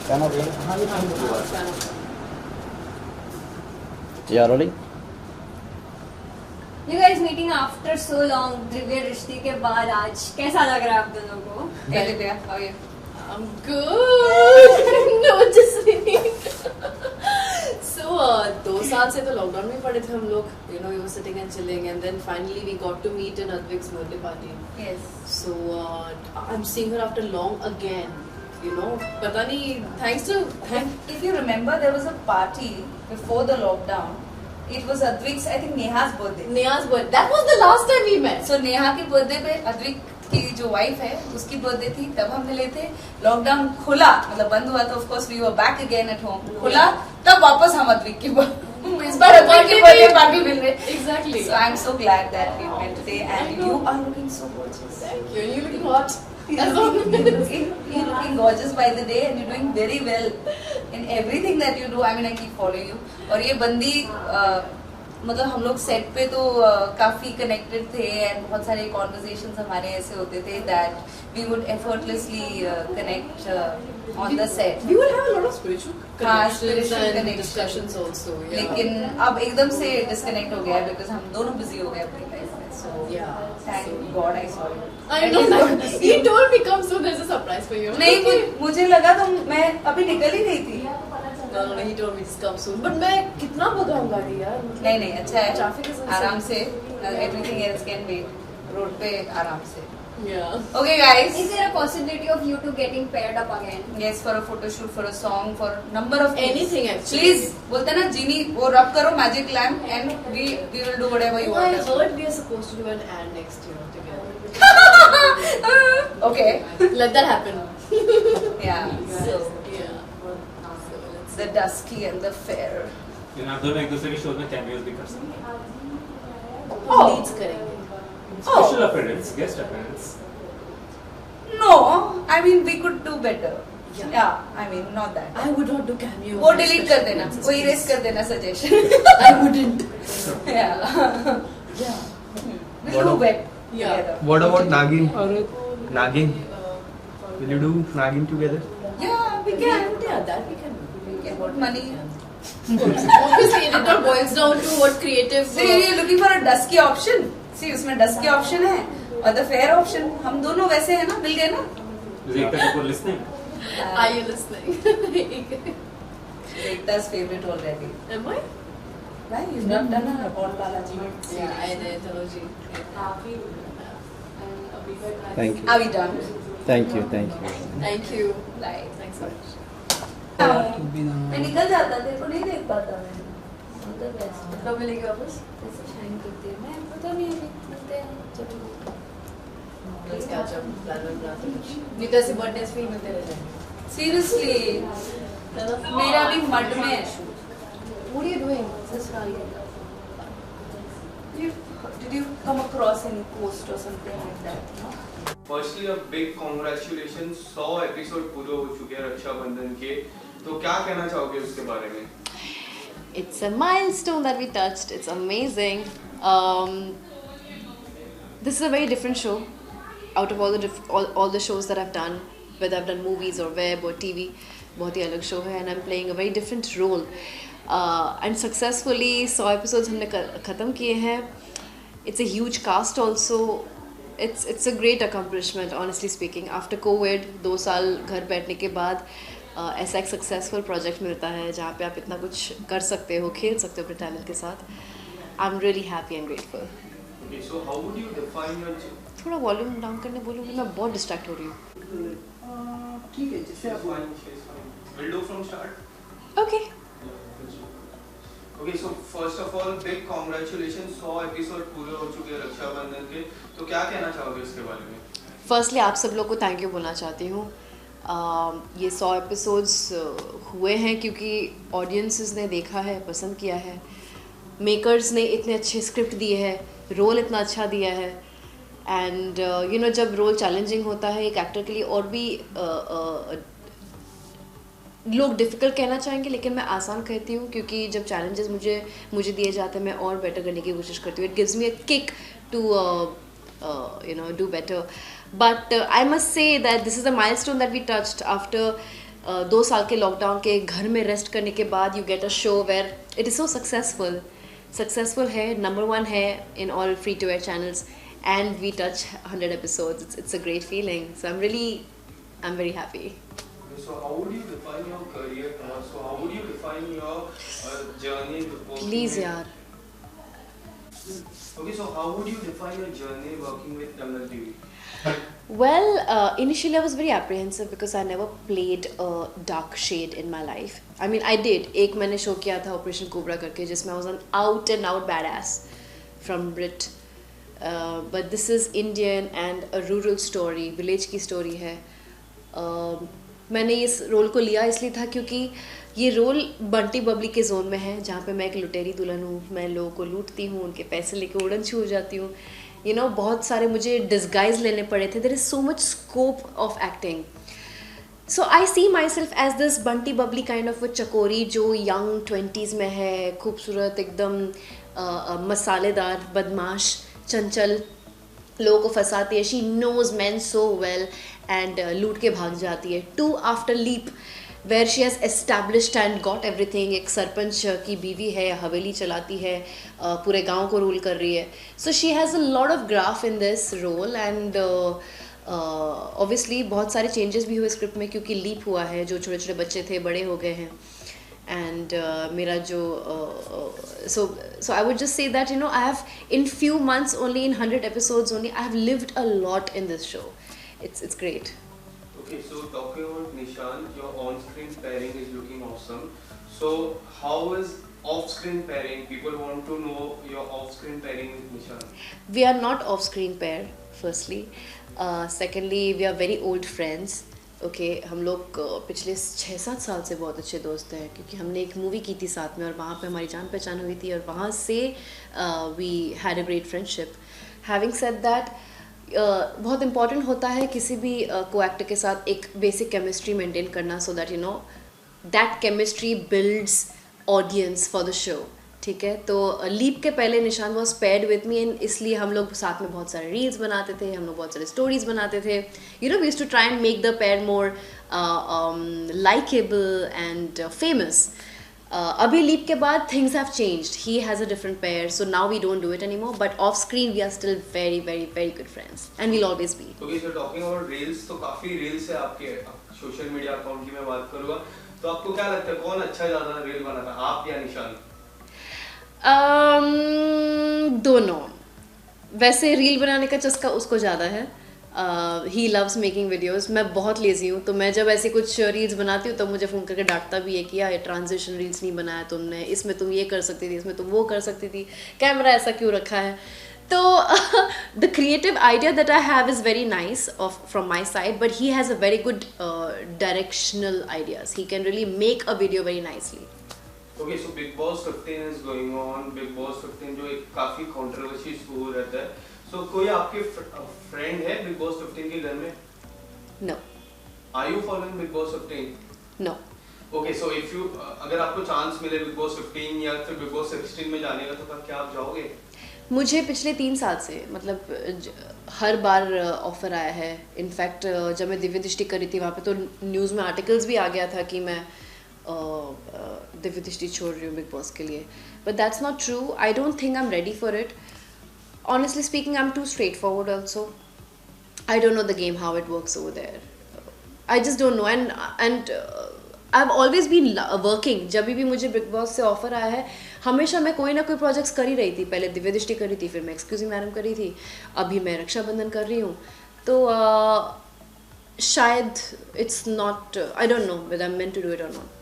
Fan of you? Yeah, rolling. You guys meeting after so long, Divya रिश्ते के बाद आज कैसा लग रहा है आप दोनों को? Hey Divya, how are you? I'm good. No, just kidding. So 2 साल से तो लॉकडाउन में पड़े थे हम लोग. You know, we were sitting and chilling, and then finally we got to meet in Advik's birthday party. Yes. So I'm seeing her after long again. You know, पता नहीं. If you remember, there was a party before the lockdown. It was Advik's, I think Neha's birthday. Neha's birthday. That was the last time we met. So Neha के birthday पे अद्विक की जो wife है उसकी birthday थी, तब हम मिले थे. लॉकडाउन खुला, मतलब बंद हुआ तो of course we were back again at home. खुला तब वापस हम अद्विक की इस बार अद्विक की बर्थडे पार्टी मिल रहे. Exactly. So I'm so glad that we met today, and you are looking so gorgeous. Thank you. And you're looking hot. You're looking gorgeous by the day, and you're doing very well in everything that you do. I mean, I keep following you. और ये बंदी मतलब हम लोग set पे तो काफी connected थे, एंड बहुत सारे कॉन्वर्सेशंस हमारे ऐसे होते थे that we would effortlessly connect on the set. We will have a lot of spiritual connections spiritual and connection. discussions also. Yeah. लेकिन अब एकदम से डिस्कनेक्ट हो गया है बिकॉज हम दोनों बिजी हो गए अपनी लाइफ में. सो Yeah. Thank God I saw you. I know that. He told me come soon. There's a surprise for you. नहीं, मुझे लगा तो मैं अभी निकल ही नहीं थी. No, he told me just come soon. But मैं कितना भगाऊं गाड़ी यार. नहीं अच्छा है. Traffic is insane. आराम से everything else can wait. Road पे आराम से. Yeah. Okay guys. Is there a possibility of you two getting paired up again? Yes, for a photo shoot, for a song, for number of things. Anything actually. Please, बोलते ना जीनी वो रब करो magic lamp and we will do whatever you Oh, I want. heard we are supposed to do an ad next year together. Okay. Let that happen. Yeah. So Yeah. So let's the dusky and the fair. इन आप दोनों एक दूसरे के show में cameos भी कर सकते हैं. Oh. leads करेंगे. Special appearance, guest appearance. No, I mean we could do better. Yeah. I mean not that. I would not do cameo. वो डिलीट कर देना, वो इरेज कर देना suggestion. I wouldn't. Yeah. Yeah. We'll do it Yeah. together. What about Nagin? Nagin. Will you do Nagin together? Yeah, we can. Yeah, that we can do. We can put money. Obviously, it all boils down to what creative. So you're looking for a dusky option. See, उसमें dusky option है और the fair option. हम दोनों वैसे हैं ना, मिल गए ना? Rekha Kapoor listening. Are you listening? Ekta's favorite already. Am I? Why you've not done a Paul Balaji? Yeah, I did. Taloji. Thank you. Are we done? Thank you. Thank you. Thank you. Right. Thanks so much. मैं निकल जाता तेरे को नहीं देख पाता मैं. All the best. कब मिलेंगे वापस? कैसे shine करती है मैं पता नहीं अभी मिलते हैं जब. Let's catch up. Plan and plan. Nita से birthdays पे ही मिलते रह जाएंगे. Seriously, मेरा भी मड में है shoot. What are you doing? Did you come across any post or something like that? No? Firstly a big congratulation. 100 episode पूरे हो चुके हैं रक्षाबंधन के, तो क्या कहना चाहोगे उसके बारे में? It's a milestone that we touched. It's amazing. This is a very different show out of all the shows that I've done, whether I've done movies or web or TV. बहुत ही अलग show है, and I'm playing a very different role. And successfully 100 episodes हमने ख़त्म किए हैं. It's a huge cast also. It's a great accomplishment, honestly speaking. After COVID, 2 साल घर बैठने के बाद ऐसा एक सक्सेसफुल प्रोजेक्ट मिलता है जहाँ पे आप इतना कुछ कर सकते हो, खेल सकते हो अपने टैलेंट के साथ. I am really happy and grateful. Okay, so how would you define your थोड़ा वॉल्यूम डाउन करने बोलूँगी, मैं बहुत डिस्ट्रैक्ट हो रही हूँ. ठीक है जिससे आप. We'll do from start. Okay. Okay, so first of all, big congratulations. 100 episode पूरे हो चुके हैं रक्षाबंधन के, तो क्या कहना चाहोगे उसके बारे में? फर्स्टली आप सब लोग को थैंक यू बोलना चाहती हूँ. ये 100 एपिसोड्स हुए हैं क्योंकि ऑडियंसेस ने देखा है, पसंद किया है, मेकर्स ने इतने अच्छे स्क्रिप्ट दिए हैं, रोल इतना अच्छा दिया है. एंड यू नो जब रोल चैलेंजिंग होता है एक एक्टर के लिए, और भी लोग डिफ़िकल्ट कहना चाहेंगे लेकिन मैं आसान कहती हूँ क्योंकि जब चैलेंजेस मुझे दिए जाते हैं मैं और बेटर करने की कोशिश करती हूँ. It gives me a kick to you know do better. But I must say that this is a milestone that we touched after 2 साल के लॉकडाउन के घर में रेस्ट करने के बाद you get a show where it is so successful है, number 1 है in all free to air channels, and we touch 100 episodes. It's a great feeling, so I'm very happy. So how would you define your career now? So how would you define your journey working Please with... yaar. Okay, so how would you define your journey working with Dangal TV? Well, initially I was very apprehensive because I never played a dark shade in my life. I mean, I did. एक मैंने show किया था Operation Cobra करके, जिसमें I was an out and out badass from Brit. But this is Indian and a rural story, village की story है. मैंने इस रोल को लिया इसलिए था क्योंकि ये रोल बंटी बबली के जोन में है, जहाँ पे मैं एक लुटेरी दुल्हन हूँ. मैं लोगों को लूटती हूँ, उनके पैसे लेके उड़न छू जाती हूँ. बहुत सारे मुझे डिस्गाइज लेने पड़े थे. There is so much scope of acting. So I see myself as this Bunty Babli kind of Chakori जो यंग 20s में है, खूबसूरत, एकदम मसालेदार, बदमाश, चंचल, लोगों को फंसाती है. She knows men so well and लूट के भाग जाती है. Two after leap where she has established and got everything. एक सरपंच की बीवी है, हवेली चलाती है, पूरे गांव को रूल कर रही है. So she has a lot of graph in this role and obviously बहुत सारे चेंजेस भी हुए स्क्रिप्ट में क्योंकि लीप हुआ है. जो छोटे छोटे बच्चे थे बड़े हो गए हैं. And मेरा जो so I would just say that I have in few months only, in 100 episodes only, I have lived a lot in this show. It's great. Okay, so talking about Nishan, your on-screen pairing is looking awesome. So how is off-screen pairing? People want to know your off-screen pairing with Nishan. We are not off-screen pair, firstly. Secondly, we are very old friends. Okay हम लोग पिछले 6-7 साल से बहुत अच्छे दोस्त हैं क्योंकि हमने एक मूवी की थी साथ में और वहाँ पे हमारी जान पहचान हुई थी और वहाँ से we had a great friendship. Having said that, बहुत इंपॉर्टेंट होता है किसी भी को एक्टर के साथ एक बेसिक केमिस्ट्री मेंटेन करना, so that that chemistry builds audience for the show. ठीक है, तो लीप के पहले निशान was paired with me and इसलिए हम लोग साथ में बहुत सारे रील्स बनाते थे, हम लोग बहुत सारे स्टोरीज बनाते थे. We used to try and make the pair more likeable and famous. अभी लीप के बाद things have changed. He has a different pair, so now we don't do it any more, but off screen we are still very very very good friends and we'll always be. Okay, so talking about reels, तो काफी reels है आपके social media account की मैं बात करूंगा, तो आपको क्या लगता है कौन अच्छा ज्यादा रील बनाता है, आप या निशान? दोनों. वैसे रील बनाने का चस्का उसको ज़्यादा है. He loves making videos. मैं बहुत लेज़ी हूँ, तो मैं जब ऐसी कुछ रील्स बनाती हूँ तो मुझे फ़ोन करके डांटता भी है कि यार ट्रांजिशन रील्स नहीं बनाया तुमने, इसमें तुम ये कर सकती थी, इसमें तुम वो कर सकती थी, कैमरा ऐसा क्यों रखा है. तो the creative idea that I have is very nice from my side, but he has a very good directional ideas. He can really make a video very nicely. Okay, so Big Boss 15 is going on. Big Boss 15 जो एक काफी controversy show रहता है. So कोई आपके friend है Big Boss 15 के घर में? No. Are you following Big Boss 15? No. Okay, so if you अगर आपको चांस मिले Big Boss 15 या फिर Big Boss 16 में जाने का, तो क्या आप जाओगे? मुझे पिछले 3 साल से मतलब हर बार ऑफर आया है. इनफैक्ट जब मैं दिव्य दृष्टि कर रही थी वहाँ पे तो न्यूज़ में आर्टिकल्स भी आ गया था कि मैं दिव्य दृष्टि छोड़ रही हूँ बिग बॉस के लिए. But that's not true. I don't think I am ready for it. Honestly speaking, I am too straightforward also. I don't know the game how it works over there. I just don't know. And I have always been working. जब भी मुझे big boss से offer आया है हमेशा मैं कोई ना कोई प्रोजेक्ट्स कर ही रही थी. पहले दिव्य दृष्टि कर रही थी, फिर मैं एक्सक्यूज़ मैडम कर रही थी, अभी मैं रक्षाबंधन कर रही हूँ. तो शायद it's not, I don't know whether I am meant to do it और नॉट.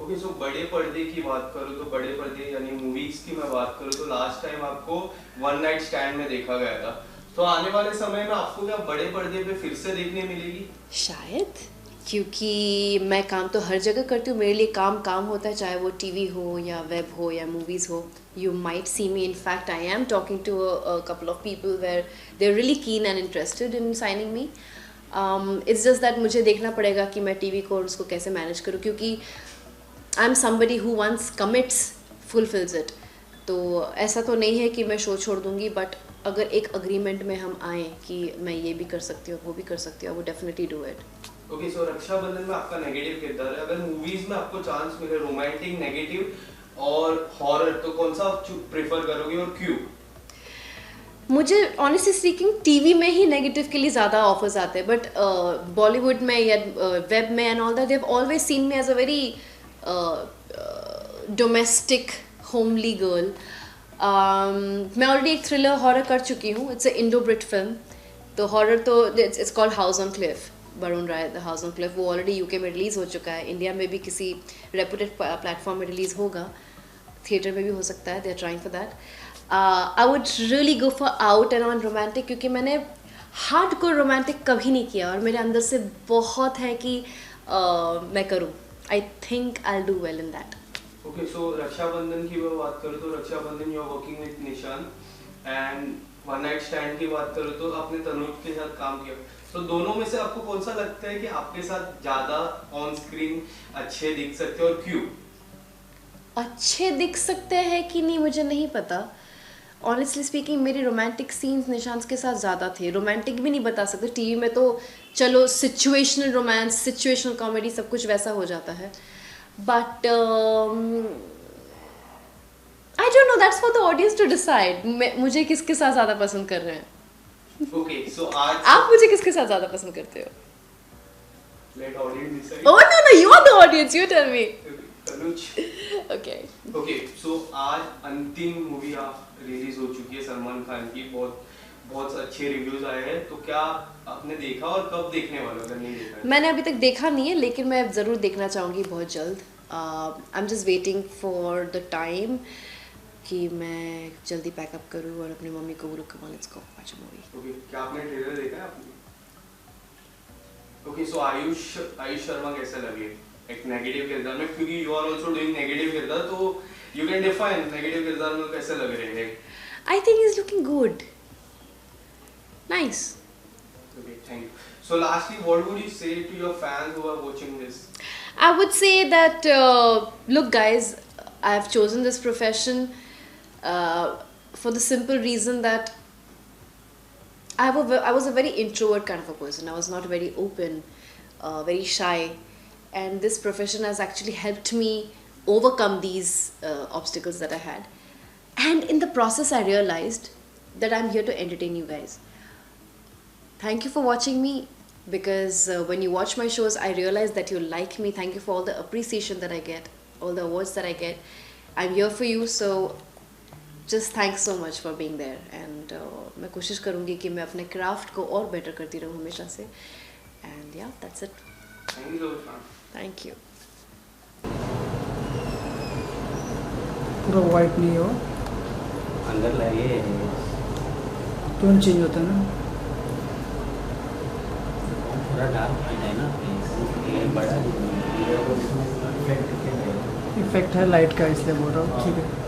ओके, सो बड़े पर्दे की बात करूँ तो बड़े पर्दे यानी मूवीज की मैं बात करूँ तो लास्ट टाइम आपको वन नाइट स्टैंड में देखा गया था. तो आने वाले समय में आपको क्या बड़े पर्दे पे फिर से देखने मिलेगी? शायद, क्योंकि मैं काम तो हर जगह करती हूँ. मेरे लिए काम होता है, चाहे वो टीवी हो या वेब हो या मूवीज़ हो. You might see me, in fact I am talking to a couple of people where they are really keen and interested in signing me. It's just that मुझे देखना पड़ेगा कि मैं टीवी को उसको कैसे मैनेज करूँ, क्योंकि I am somebody who once commits fulfils it. तो ऐसा तो नहीं है कि मैं शो छोड़ दूँगी, बट अगर एक अग्रीमेंट में हम आएँ कि मैं ये भी कर सकती हूँ वो भी कर सकती हूँ, I would definitely do it. Okay, so Rakshabandhan में आपका नेगेटिव किरदार है। अगर मूवीज में आपको चांस मिले रोमांटिक, नेगेटिव और हॉरर, तो कौन सा आप प्रेफर करोगे और क्यों? मुझे ऑनेस्टली स्पीकिंग टीवी में ही नेगेटिव के लिए ज़्यादा ऑफर्स आते हैं, बट बॉलीवुड में या वेब में and all that they have always seen me as a very domestic homely girl. मैं ऑलरेडी एक थ्रिलर हॉरर कर चुकी हूँ, it's a Indo Brit film. तो हॉरर तो it's called house on cliff, Varun Rai the house on cliff. वो already UK में release हो चुका है, इंडिया में भी किसी रेपुटेड प्लेटफॉर्म में रिलीज़ होगा, थिएटर में भी हो सकता है, they are trying for that. I would really go for out and on romantic, क्योंकि मैंने हार्डकोर रोमांटिक कभी नहीं किया और मेरे अंदर से बहुत है कि मैं करूँ। I think I will do well in that. Okay, so Rakshabandhan की मैं बात करूँ तो Rakshabandhan you are working with Nishan, and one night stand की बात करूँ तो आपने तनुज के साथ काम किया। तो दोनों में से आपको कौन सा लगता है कि आपके साथ ज्यादा ऑन स्क्रीन अच्छे दिख सकते हैं और क्यों? अच्छे दिख सकते हैं कि नहीं मुझे नहीं पता। ऑनेस्टली स्पीकिंग मेरे रोमांटिक सीन्स निशांत के साथ ज़्यादा थे। रोमांटिक भी नहीं बता सकते, टीवी में तो चलो सिचुएशनल रोमांस, सिचुएशनल कॉमेडी सब कुछ वैसा हो जाता है, but I don't know, that's for the audience to decide मुझे किसके साथ ज़्यादा पसंद कर रहे हैं। ओके, सो आज आप मुझे किसके साथ ज़्यादा पसंद करते हो? Let audience decide. Oh no, you are the audience, you tell me. Tanuj, okay okay, so आज अंतिम मूवी रिलीज हो चुकी है सलमान खान की, बहुत अच्छे रिव्यूज आए हैं। तो क्या आपने देखा और कब देखने वाला, अगर नहीं देखा है? मैंने अभी तक देखा नहीं है, लेकिन मैं ज़रूर देखना चाहूँगी बहुत जल्द। I am just waiting for the time कि मैं जल्दी पैकअप करूँ और अपनी मम्मी को बोलूँ come on let's go watch a movie. Okay, क्या आपने ट्रेलर देखा है आपने? ओके, सो आयुष शर्मा कैसे लगे एक नेगेटिव किरदार में, क्योंकि you are also doing negative किरदार, तो यू कैन डिफाइन नेगेटिव किरदार में कैसे लग रहे हैं? I think he is looking good, nice. Okay, thank you. So lastly, what would you say to your fans who are watching this? I would say that look guys, I have chosen this profession for the simple reason that I was a very introvert kind of a person. I was not very open, very shy, and this profession has actually helped me overcome these obstacles that I had. And in the process, I realized that I'm here to entertain you guys. Thank you for watching me, because when you watch my shows, I realize that you like me. Thank you for all the appreciation that I get, all the awards that I get. I'm here for you, so just thanks so much for being there. And मैं कोशिश करूँगी कि मैं अपने craft को और better करती रहूँ हमेशा से. And yeah, that's it. Thank you so much, ma'am. Thank you. पूरा वाइट नहीं हो, अंदर लगे टोन चेंज होता है ना, पूरा डार्क है ना, ये बड़ा इफेक्ट है लाइट का, इसलिए बोल रहा हूँ. ठीक है.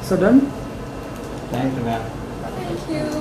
So done? Thank you, ma'am. Thank you.